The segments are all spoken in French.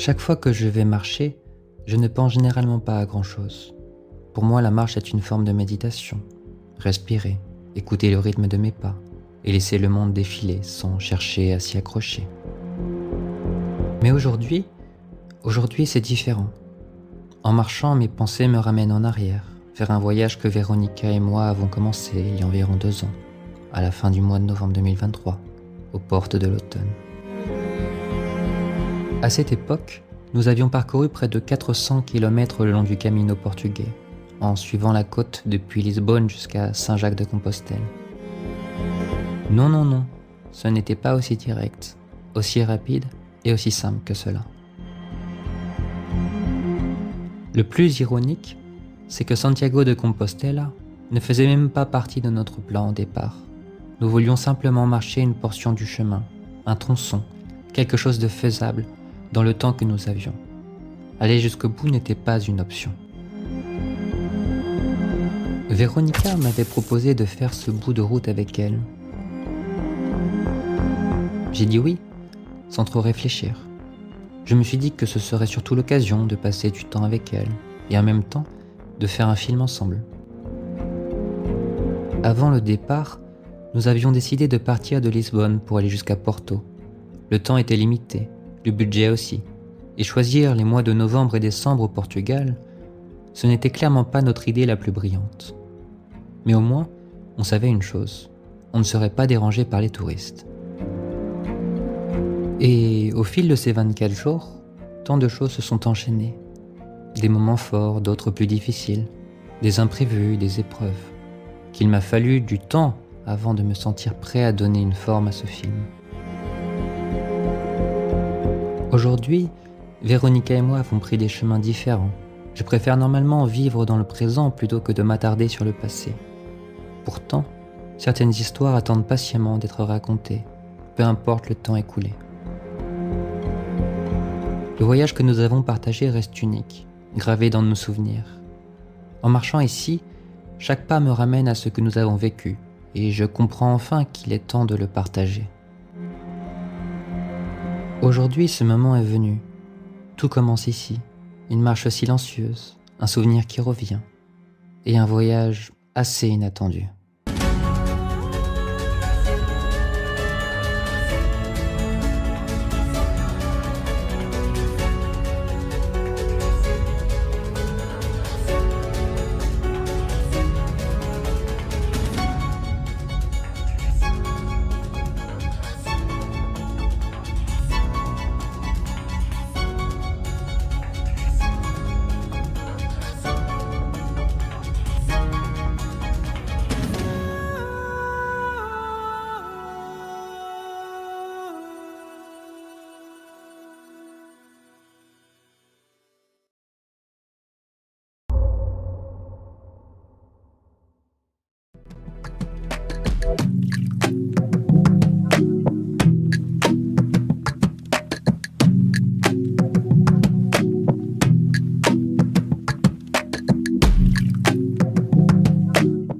Chaque fois que je vais marcher, je ne pense généralement pas à grand-chose. Pour moi, la marche est une forme de méditation. Respirer, écouter le rythme de mes pas et laisser le monde défiler sans chercher à s'y accrocher. Mais aujourd'hui c'est différent. En marchant, mes pensées me ramènent en arrière, vers un voyage que Weronika et moi avons commencé il y a environ 2 ans, à la fin du mois de novembre 2023, aux portes de l'automne. À cette époque, nous avions parcouru près de 400 km le long du Camino portugais, en suivant la côte depuis Lisbonne jusqu'à Saint-Jacques-de-Compostelle. Non, ce n'était pas aussi direct, aussi rapide et aussi simple que cela. Le plus ironique, c'est que Santiago de Compostela ne faisait même pas partie de notre plan au départ. Nous voulions simplement marcher une portion du chemin, un tronçon, quelque chose de faisable dans le temps que nous avions. Aller jusqu'au bout n'était pas une option. Weronika m'avait proposé de faire ce bout de route avec elle. J'ai dit oui, sans trop réfléchir. Je me suis dit que ce serait surtout l'occasion de passer du temps avec elle et en même temps de faire un film ensemble. Avant le départ, nous avions décidé de partir de Lisbonne pour aller jusqu'à Porto. Le temps était limité, le budget aussi, et choisir les mois de novembre et décembre au Portugal, ce n'était clairement pas notre idée la plus brillante. Mais au moins, on savait une chose, on ne serait pas dérangé par les touristes. Et au fil de ces 24 jours, tant de choses se sont enchaînées. Des moments forts, d'autres plus difficiles, des imprévus, des épreuves, qu'il m'a fallu du temps avant de me sentir prêt à donner une forme à ce film. Aujourd'hui, Weronika et moi avons pris des chemins différents. Je préfère normalement vivre dans le présent plutôt que de m'attarder sur le passé. Pourtant, certaines histoires attendent patiemment d'être racontées, peu importe le temps écoulé. Le voyage que nous avons partagé reste unique, gravé dans nos souvenirs. En marchant ici, chaque pas me ramène à ce que nous avons vécu, et je comprends enfin qu'il est temps de le partager. Aujourd'hui, ce moment est venu. Tout commence ici, une marche silencieuse, un souvenir qui revient, et un voyage assez inattendu.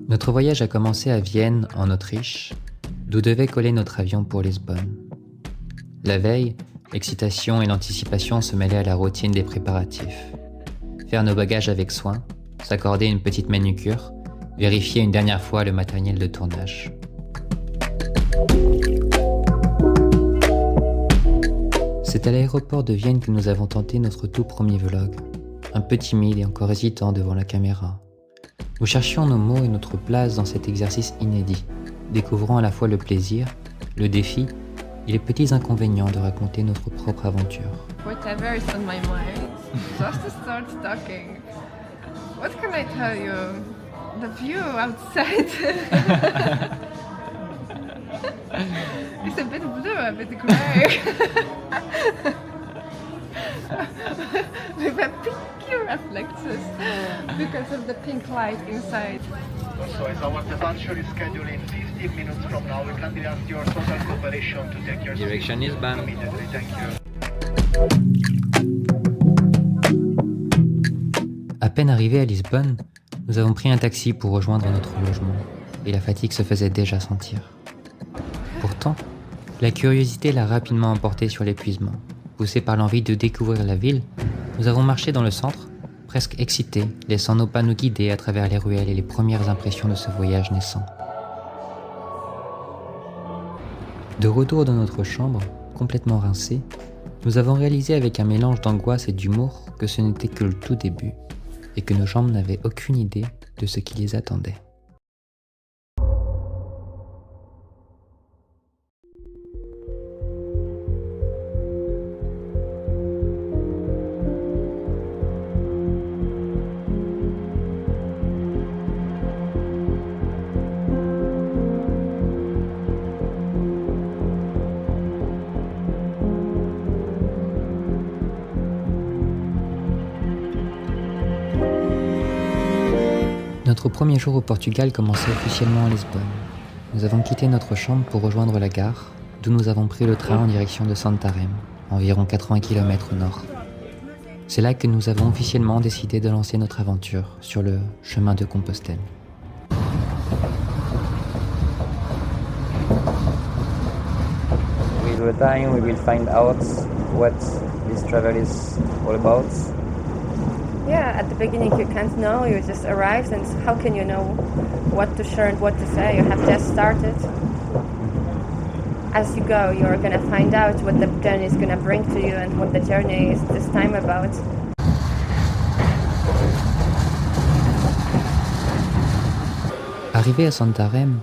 Notre voyage a commencé à Vienne, en Autriche, d'où devait coller notre avion pour Lisbonne. La veille, l'excitation et l'anticipation se mêlaient à la routine des préparatifs. Faire nos bagages avec soin, s'accorder une petite manucure, vérifier une dernière fois le matériel de tournage. C'est à l'aéroport de Vienne que nous avons tenté notre tout premier vlog, un peu timide et encore hésitant devant la caméra. Nous cherchions nos mots et notre place dans cet exercice inédit, découvrant à la fois le plaisir, le défi et les petits inconvénients de raconter notre propre aventure. Whatever is on my mind, just to start talking. What can I tell you? The view outside is a bit blue, a bit grey. With a pinky reflexes because of the pink light inside. So as our departure is scheduled in 15 minutes from now, we can ask your total cooperation to take your Direction Lisbon. Immediately. Thank you. À peine arrivés à Lisbonne, nous avons pris un taxi pour rejoindre notre logement, et la fatigue se faisait déjà sentir. Pourtant, la curiosité l'a rapidement emporté sur l'épuisement. Poussés par l'envie de découvrir la ville, nous avons marché dans le centre, presque excités, laissant nos pas nous guider à travers les ruelles et les premières impressions de ce voyage naissant. De retour dans notre chambre, complètement rincés, nous avons réalisé avec un mélange d'angoisse et d'humour que ce n'était que le tout début, et que nos jambes n'avaient aucune idée de ce qui les attendait. Notre premier jour au Portugal commençait officiellement à Lisbonne. Nous avons quitté notre chambre pour rejoindre la gare, d'où nous avons pris le train en direction de Santarém, environ 80 km au nord. C'est là que nous avons officiellement décidé de lancer notre aventure sur le chemin de Compostelle. With the time, we will find out what this travel is all about. Yeah, at the beginning you can't know, you just arrived, and how can you know what to share and what to say? You have just started. As you go, you're gonna find out what the journey is gonna bring to you and what the journey is this time about. Arrivé à Santarém,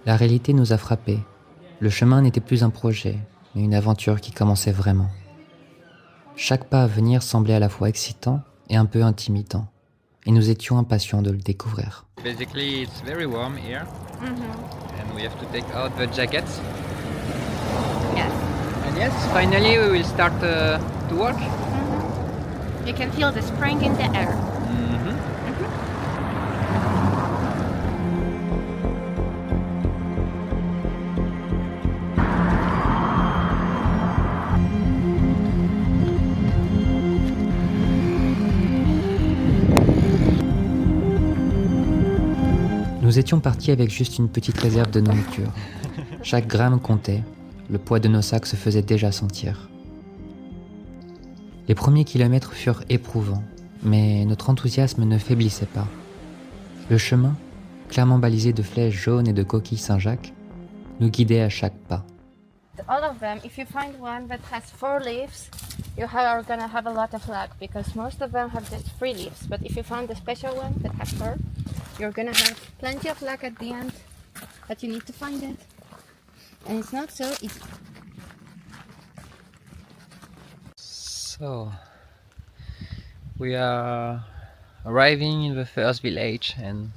la réalité nous a frappés. Le chemin n'était plus un projet, mais une aventure qui commençait vraiment. Chaque pas à venir semblait à la fois excitant et un peu intimidant, et nous étions impatients de le découvrir. Basically, it's very warm here, and we have to take out the jackets. Yes. And yes, finally we will start to walk. You can feel the spring in the air. Nous étions partis avec juste une petite réserve de nourriture. Chaque gramme comptait, le poids de nos sacs se faisait déjà sentir. Les premiers kilomètres furent éprouvants, mais notre enthousiasme ne faiblissait pas. Le chemin, clairement balisé de flèches jaunes et de coquilles Saint-Jacques, nous guidait à chaque pas. All of them, if you find one that has 4 leaves, you are gonna have a lot of luck because most of them have just 3 leaves. But if you find the special one that has 4, you're gonna have plenty of luck at the end. But you need to find it. And it's not so easy. So, we are arriving in the first village, and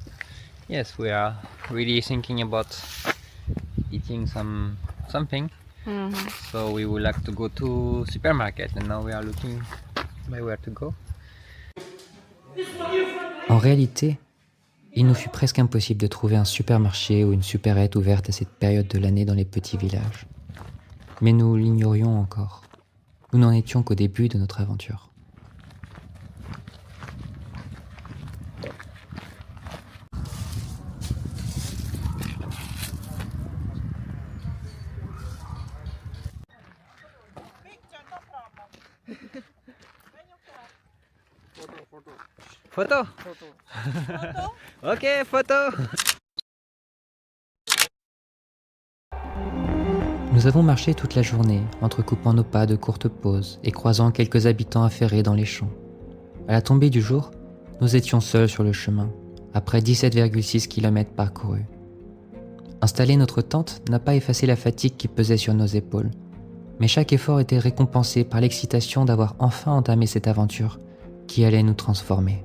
yes, we are really thinking about eating something. So we would like to go to supermarket, and now we are looking by where to go. En réalité, il nous fut presque impossible de trouver un supermarché ou une supérette ouverte à cette période de l'année dans les petits villages. Mais nous l'ignorions encore. Nous n'en étions qu'au début de notre aventure. Photo? Ok, photo! Nous avons marché toute la journée, entrecoupant nos pas de courtes pauses et croisant quelques habitants affairés dans les champs. À la tombée du jour, nous étions seuls sur le chemin, après 17,6 km parcourus. Installer notre tente n'a pas effacé la fatigue qui pesait sur nos épaules, mais chaque effort était récompensé par l'excitation d'avoir enfin entamé cette aventure qui allait nous transformer.